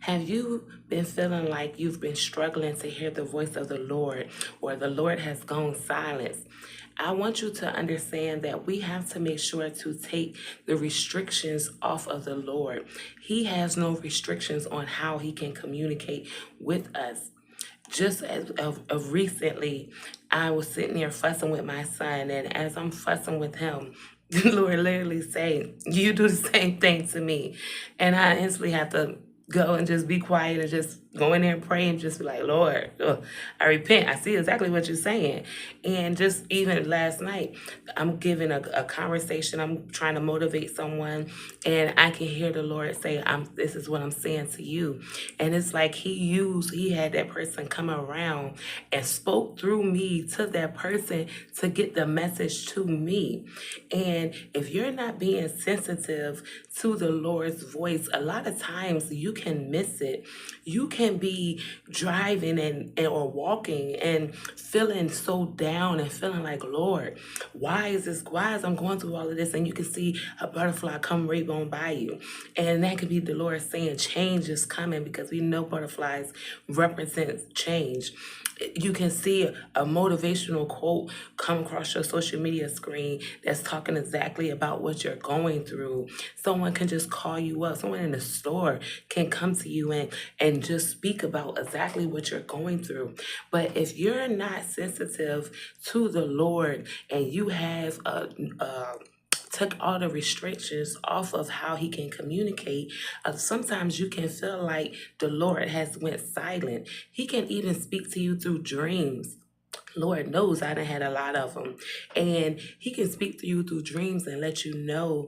Have you been feeling like you've been struggling to hear the voice of the Lord, or the Lord has gone silent? I want you to understand that we have to make sure to take the restrictions off of the Lord. He has no restrictions on how he can communicate with us. Just as of recently, I was sitting there fussing with my son, and as I'm fussing with him, the Lord literally say, "You do the same thing to me," and I instantly have to go and just be quiet and just go in there and pray and just be like, "Lord, I repent. I see exactly what you're saying." And just even last night, I'm giving a conversation. I'm trying to motivate someone, and I can hear the Lord say, This is what I'm saying to you." And it's like he had that person come around and spoke through me to that person to get the message to me. And if you're not being sensitive to the Lord's voice, a lot of times you can miss it. You can be driving or walking and feeling so down and feeling like, "Lord, why is I'm going through all of this?" And you can see a butterfly come right on by you. And that could be the Lord saying change is coming, because we know butterflies represent change. You can see a motivational quote come across your social media screen that's talking exactly about what you're going through. Someone can just call you up. Someone in the store can come to you and just speak about exactly what you're going through. But if you're not sensitive to the Lord and you have took all the restrictions off of how he can communicate, sometimes you can feel like the Lord has went silent. He can even speak to you through dreams. Lord knows I done had a lot of them. And he can speak to you through dreams and let you know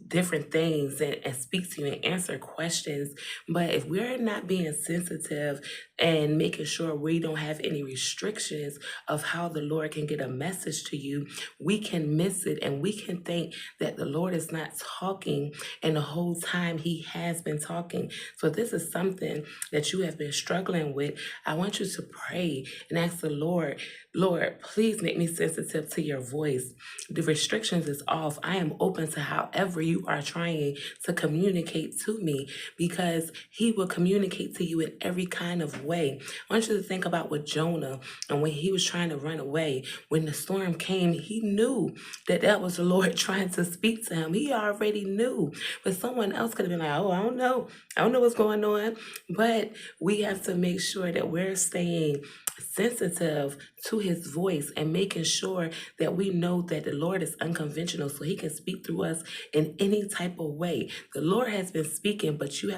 different things, and speak to you and answer questions. But if we're not being sensitive and making sure we don't have any restrictions of how the Lord can get a message to you, we can miss it, and we can think that the Lord is not talking, and the whole time he has been talking. So this is something that you have been struggling with. I want you to pray and ask the Lord, "Lord, please make me sensitive to your voice. The restrictions is off. I am open to however you are trying to communicate to me," because he will communicate to you in every kind of way. I want you to think about with Jonah, and when he was trying to run away, when the storm came, he knew that that was the Lord trying to speak to him. He already knew. But someone else could have been like, "Oh, I don't know. I don't know what's going on." But we have to make sure that we're staying sensitive to his voice and making sure that we know that the Lord is unconventional, so he can speak through us in any type of way. The Lord has been speaking, but you have